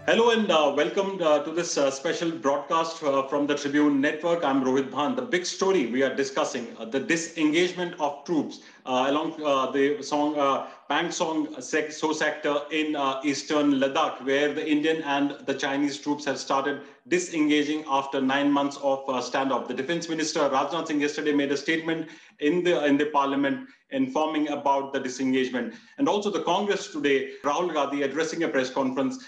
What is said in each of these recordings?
Hello and welcome to this special broadcast from the Tribune Network. I'm Rohit Bhan. The big story we are discussing, the disengagement of troops along the Pangong Tso sector in eastern Ladakh, where the Indian and the Chinese troops have started disengaging after 9 months of standoff. The Defense Minister Rajnath Singh yesterday made a statement in the parliament informing about the disengagement. And also the Congress today, Rahul Gandhi addressing a press conference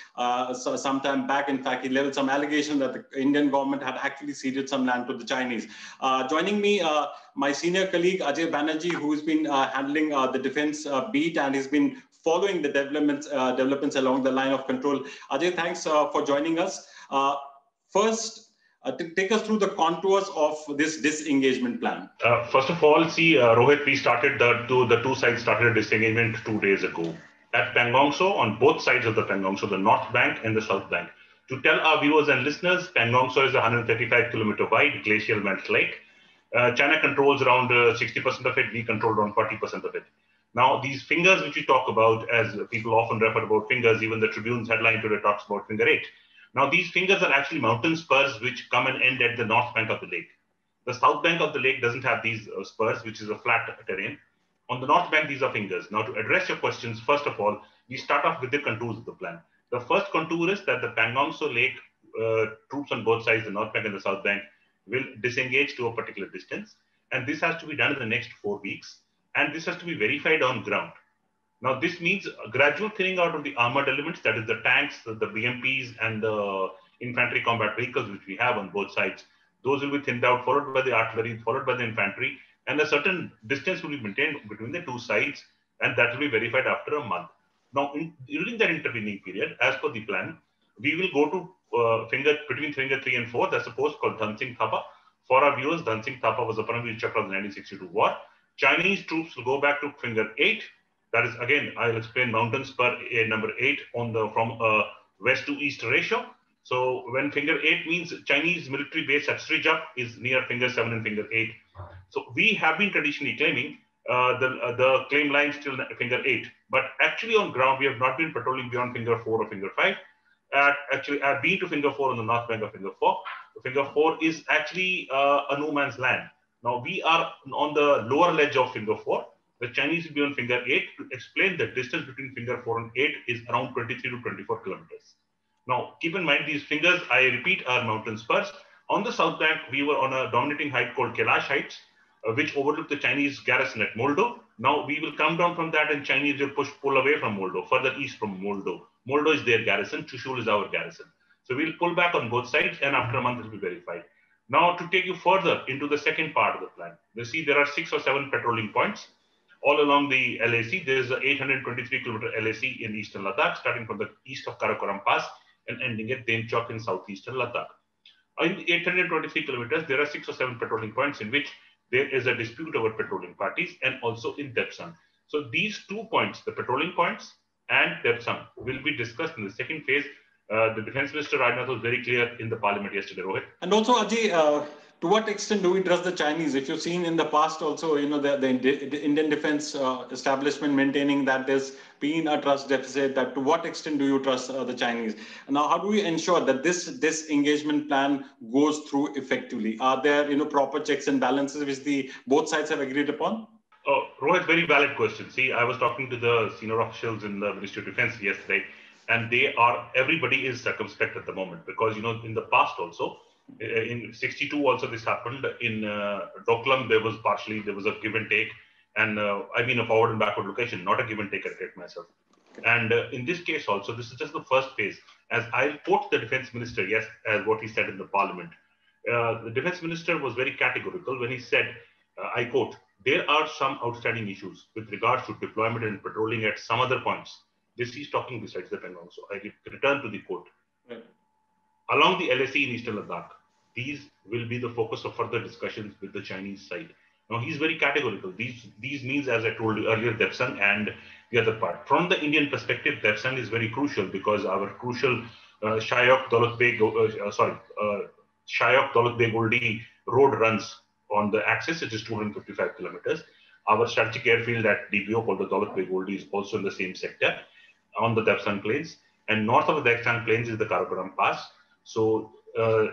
some time back. In fact, he leveled some allegation that the Indian government had actually ceded some land to the Chinese. Joining me, my senior colleague Ajay Banerjee, who's been handling the defense beat and he's been following the developments along the line of control. Ajay, thanks for joining us. First, take us through the contours of this disengagement plan. First of all, Rohit, we started the two sides started a disengagement 2 days ago at Pangong Tso, on both sides of the Pangong Tso, the north bank and the south bank. To tell our viewers and listeners, Pangong Tso is a 135-kilometer wide glacial melt lake. China controls around 60% of it. We control around 40% of it. Now, these fingers which we talk about, as people often refer about fingers, even the Tribune's headline today talks about finger 8. Now, these fingers are actually mountain spurs which come and end at the north bank of the lake. The south bank of the lake doesn't have these spurs, which is a flat terrain. On the north bank, these are fingers. Now, to address your questions, first of all, we start off with the contours of the plan. The first contour is that the Pangong Tso Lake troops on both sides, the north bank and the south bank, will disengage to a particular distance. And this has to be done in the next 4 weeks. And this has to be verified on ground. Now, this means a gradual thinning out of the armored elements, that is the tanks, the BMPs, and the infantry combat vehicles, which we have on both sides. Those will be thinned out, followed by the artillery, followed by the infantry, and a certain distance will be maintained between the two sides, and that will be verified after a month. Now, during that intervening period, as per the plan, we will go to between finger 3 and 4. That's a post called Dhan Singh Thapa. For our viewers, Dhan Singh Thapa was a Paramveer Chakra of the 1962 war. Chinese troops will go back to finger 8. That is, again, I'll explain mountain spur number 8 from west to east ratio. So when finger 8 means Chinese military base at Srijap is near finger 7 and finger 8. So we have been traditionally claiming the claim line still finger 8. But actually on ground, we have not been patrolling beyond finger 4 or finger 5. Actually, I've been to finger 4 on the north bank of finger 4. Finger 4 is actually a no man's land. Now we are on the lower ledge of finger 4. The Chinese will be on finger 8. To explain, the distance between finger 4 and 8 is around 23 to 24 kilometers. Now, keep in mind these fingers, I repeat, are mountain spurs. On the south bank, we were on a dominating height called Kailash Heights, which overlooked the Chinese garrison at Moldo. Now, we will come down from that and Chinese will pull away from Moldo, further east from Moldo. Moldo is their garrison, Chushul is our garrison. So we'll pull back on both sides and after a month it will be verified. Now, to take you further into the second part of the plan, you see there are 6 or 7 patrolling points. All along the LAC, there is an 823-kilometer LAC in eastern Ladakh, starting from the east of Karakoram Pass and ending at Demchok in southeastern Ladakh. In 823 kilometers, there are 6 or 7 patrolling points in which there is a dispute over patrolling parties and also in Depsang. So these 2 points, the patrolling points and Depsang, will be discussed in the second phase. The Defense Minister Rajnath was very clear in the parliament yesterday, Rohit. And also, Ajay, to what extent do we trust the Chinese? If you've seen in the past also, the Indian defense establishment maintaining that there's been a trust deficit, that to what extent do you trust the Chinese? Now, how do we ensure that this disengagement plan goes through effectively? Are there, proper checks and balances which both sides have agreed upon? Oh, Rohit, very valid question. See, I was talking to the senior officials in the Ministry of Defense yesterday, and everybody is circumspect at the moment because, in the past also, in 62 also this happened. In Doklam, there was a give and take. And I mean a forward and backward location, not a give and take, I correct myself. And in this case also, this is just the first phase. As I'll quote the defense minister, yes, as what he said in the parliament. The defense minister was very categorical when he said, I quote, there are some outstanding issues with regards to deployment and patrolling at some other points. This he's talking besides the Pangong. So I return to the quote. Right. Along the LAC in eastern Ladakh, these will be the focus of further discussions with the Chinese side. Now, he's very categorical. These means, as I told you earlier, Depsang and the other part. From the Indian perspective, Depsang is very crucial because our crucial Shayok Daulat Beg Goldi road runs on the axis. It is 255 kilometers. Our strategic airfield at DPO called the Daulat Beg Goldi is also in the same sector on the Depsang plains. and north of the Dagestan Plains is the Karakoram Pass. So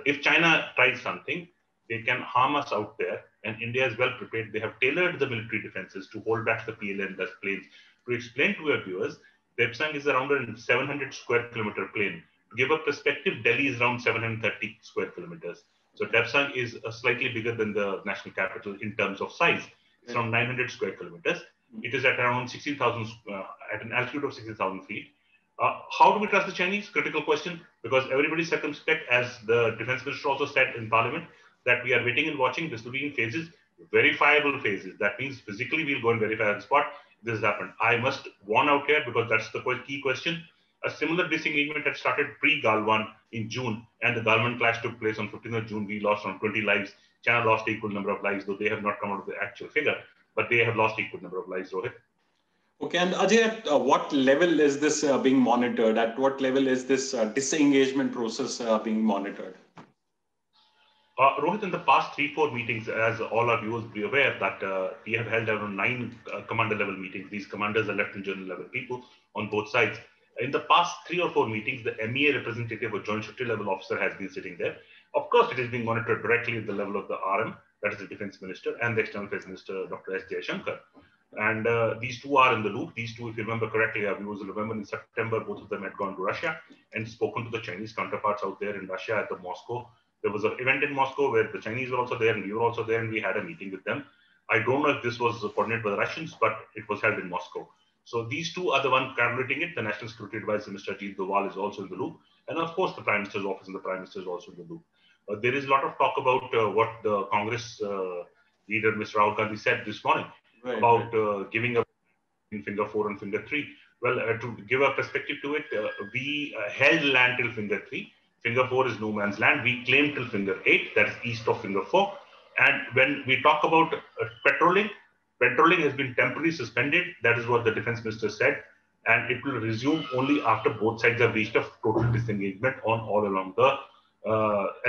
if China tries something, they can harm us out there, and India is well prepared. They have tailored the military defenses to hold back the PLA and the plains. To explain to your viewers, Depsang is around a 700 square kilometer plain. To give a perspective, Delhi is around 730 square kilometers. So Depsang is slightly bigger than the national capital in terms of size. It's around 900 square kilometers. It is at around 16,000, at an altitude of 16,000 feet. How do we trust the Chinese? Critical question, because everybody is circumspect, as the defense minister also said in parliament, that we are waiting and watching. This will be in phases, verifiable phases. That means physically we'll go and verify on the spot. This has happened. I must warn out here, because that's the key question. A similar disengagement had started pre-Galwan in June, and the Galwan clash took place on 15th of June. We lost around 20 lives. China lost equal number of lives, though they have not come out with the actual figure, but they have lost equal number of lives, Rohit. Okay, and Ajay, at what level is this being monitored? At what level is this disengagement process being monitored? Rohit, in the past 3-4 meetings, as all our viewers be aware, that we have held around 9 commander level meetings. These commanders are lieutenant general level people on both sides. In the past 3 or 4 meetings, the MEA representative or joint secretary level officer has been sitting there. Of course, it is being monitored directly at the level of the RM, that is the defense minister, and the external affairs minister, Dr. S. Jaishankar. And these two are in the loop. These two, if you remember correctly, our viewers will remember in September, both of them had gone to Russia and spoken to the Chinese counterparts out there in Russia at the Moscow. There was an event in Moscow where the Chinese were also there and we were also there, and we had a meeting with them. I don't know if this was coordinated by the Russians, but it was held in Moscow. So these two are the ones coordinating it. The National Security Advisor, Mr. Ajit Doval, is also in the loop. And of course, the Prime Minister's office and the Prime Minister is also in the loop. There is a lot of talk about what the Congress leader, Mr. Rahul Gandhi, said this morning about giving up in finger 4 and finger 3. Well, to give a perspective to it, we held land till finger 3. Finger 4 is no man's land. We claim till finger 8, that is east of finger 4. And when we talk about patrolling has been temporarily suspended. That is what the defense minister said. And it will resume only after both sides have reached a total disengagement on all along the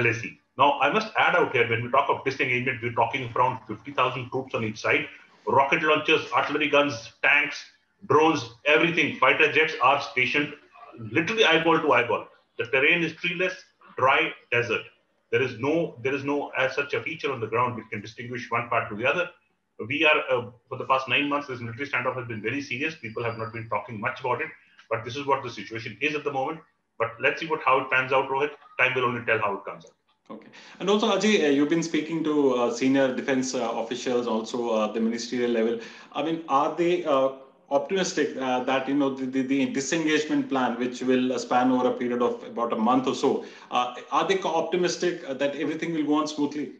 LAC. Now, I must add out here, when we talk of disengagement, we're talking around 50,000 troops on each side. Rocket launchers, artillery guns, tanks, drones, everything. Fighter jets are stationed literally eyeball to eyeball. The terrain is treeless, dry, desert. There is no as such a feature on the ground which can distinguish one part to the other. We are, for the past 9 months, this military standoff has been very serious. People have not been talking much about it, but this is what the situation is at the moment. But let's see how it pans out, Rohit. Time will only tell how it comes out. Okay. And also, Ajay, you've been speaking to senior defense officials, also the ministerial level. I mean, are they optimistic that the disengagement plan, which will span over a period of about a month or so, are they optimistic that everything will go on smoothly?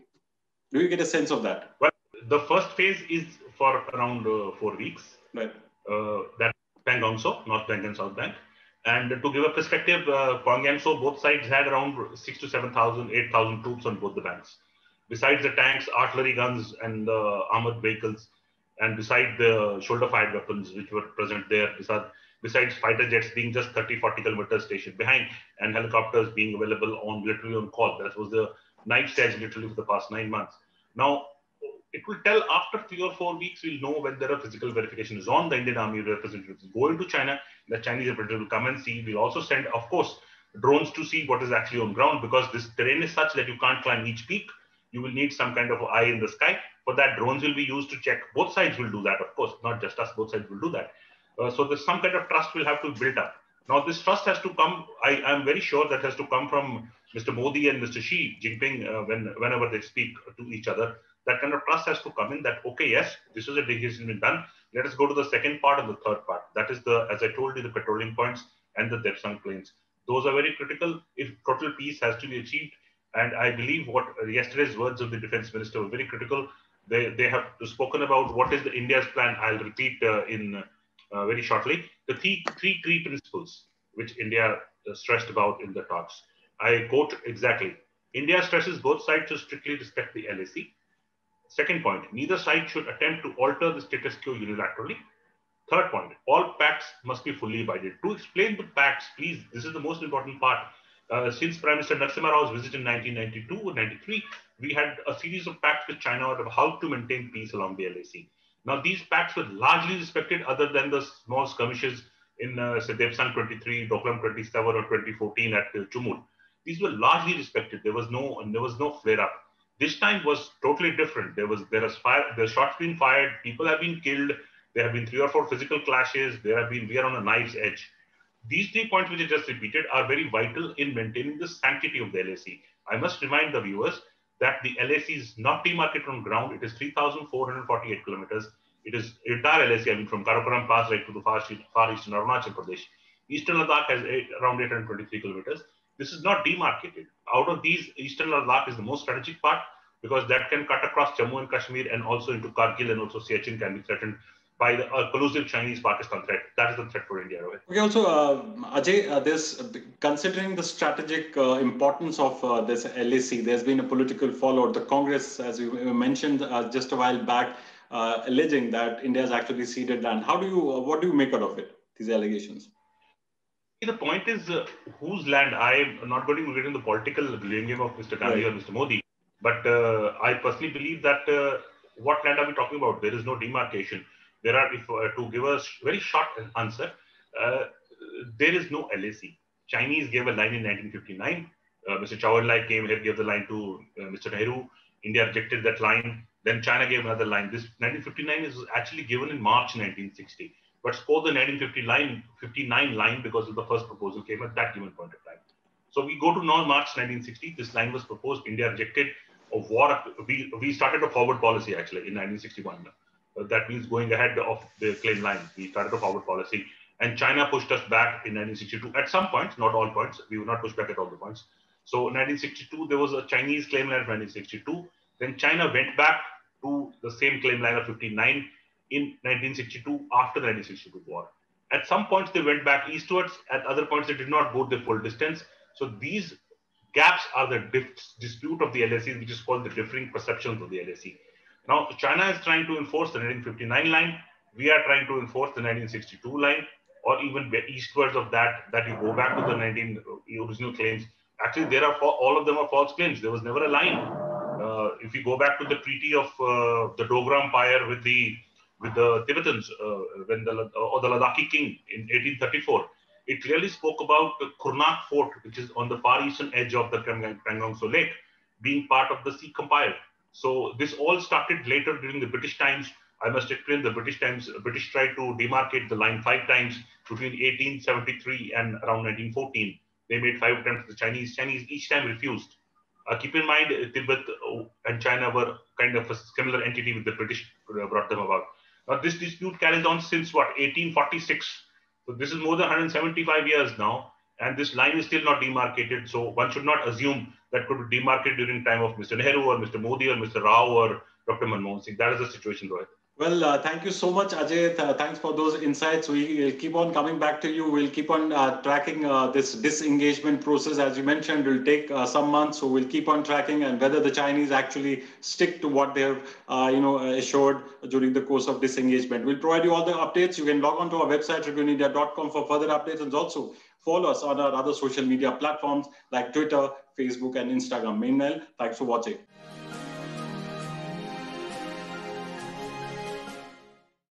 Do you get a sense of that? Well, the first phase is for around 4 weeks. Right. That's Pangong Tso, North Bank and South Bank. And to give a perspective, Pangong Tso, both sides had around 6,000 to 7,000, 8,000 troops on both the banks. Besides the tanks, artillery guns, and armored vehicles, and beside the shoulder-fired weapons which were present there, besides fighter jets being just 30, 40 kilometers stationed behind, and helicopters being available literally on call. That was the knife's edge literally for the past 9 months. Now, it will tell after 3 or 4 weeks, we'll know whether a physical verification is on. The Indian Army representatives go into China. The Chinese representative will come and see. We'll also send, of course, drones to see what is actually on ground, because this terrain is such that you can't climb each peak. You will need some kind of eye in the sky. For that, drones will be used to check. Both sides will do that, of course, not just us. Both sides will do that. So there's some kind of trust will have to build up. Now, this trust has to come. I am very sure that has to come from Mr. Modi and Mr. Xi Jinping whenever they speak to each other. That kind of trust has to come in that, okay, yes, this is a decision been done. Let us go to the second part and the third part. That is as I told you, the patrolling points and the Depsang plains. Those are very critical if total peace has to be achieved. And I believe what yesterday's words of the defense minister were very critical. They have spoken about what is the India's plan. I'll repeat very shortly. The three key principles which India stressed about in the talks. I quote exactly. India stresses both sides to strictly respect the LAC. Second point, neither side should attempt to alter the status quo unilaterally. Third point, all pacts must be fully abided. To explain the pacts, please, this is the most important part. Since Prime Minister Narasimha Rao's visit in 1992 or 93, we had a series of pacts with China about how to maintain peace along the LAC. Now, these pacts were largely respected other than the small skirmishes in say Depsan 23, Doklam 27, or 2014 at Chumul. These were largely respected. There was no flare up. This time was totally different. There are shots being fired. People have been killed. There have been 3 or 4 physical clashes. We are on a knife's edge. These 3 points which I just repeated are very vital in maintaining the sanctity of the LAC. I must remind the viewers that the LAC is not demarcated from ground. It is 3,448 kilometers. It is entire LAC, I mean, from Karakoram Pass right to the far eastern Arunachal Pradesh. Eastern Ladakh has around 823 kilometers. This is not demarcated. Out of these, Eastern Ladakh is the most strategic part because that can cut across Jammu and Kashmir and also into Kargil, and also Siachen can be threatened by the collusive Chinese-Pakistan threat. That is the threat for India, Rohit. Okay, also, Ajay, considering the strategic importance of this LAC, there's been a political fallout. The Congress, as you mentioned just a while back, alleging that India has actually ceded land. What do you make out of it, these allegations? The point is, whose land? I'm not going to get into the political blame game of Mr. Gandhi or Mr. Modi, but I personally believe that what land are we talking about? There is no demarcation. There are, to give a very short answer, there is no LAC. Chinese gave a line in 1959. Mr. Chao En-lai came here, gave the line to Mr. Nehru. India rejected that line. Then China gave another line. This 1959 is actually given in March 1960. But scored the 1959 line because of the first proposal came at that given point of time. So we go to now March 1960. This line was proposed. India rejected a war. We started a forward policy actually in 1961. That means going ahead of the claim line. We started a forward policy. And China pushed us back in 1962. At some points, not all points. We were not pushed back at all the points. So 1962, there was a Chinese claim line of 1962. Then China went back to the same claim line of 59 in 1962 after the 1962 war. At some points, they went back eastwards. At other points, they did not go the full distance. So these gaps are the dispute of the LAC, which is called the differing perceptions of the LAC. Now, China is trying to enforce the 1959 line. We are trying to enforce the 1962 line, or even eastwards of that you go back to the original claims. Actually, all of them are false claims. There was never a line. If you go back to the treaty of the Dogra Empire with the Tibetans, when the Ladakhi king in 1834, it clearly spoke about the Kurnak fort, which is on the far eastern edge of the Pangong Tso lake, being part of the Sikh Empire. So this all started later during the British times. I must explain the British times. British tried to demarcate the line 5 times between 1873 and around 1914. They made 5 attempts. The Chinese each time refused. Keep in mind, Tibet and China were kind of a similar entity with the British brought them about. Now, this dispute carries on since what, 1846. So this is more than 175 years now, and this line is still not demarcated. So one should not assume that could be demarcated during time of Mr. Nehru or Mr. Modi or Mr. Rao or Dr. Manmohan Singh. That is the situation, Rohit. Well, thank you so much, Ajay. Thanks for those insights. We'll keep on coming back to you. We'll keep on tracking this disengagement process. As you mentioned, it will take some months. So we'll keep on tracking and whether the Chinese actually stick to what they've assured during the course of disengagement. We'll provide you all the updates. You can log on to our website, tribunemedia.com, for further updates, and also follow us on our other social media platforms like Twitter, Facebook, and Instagram. Meanwhile, thanks for watching.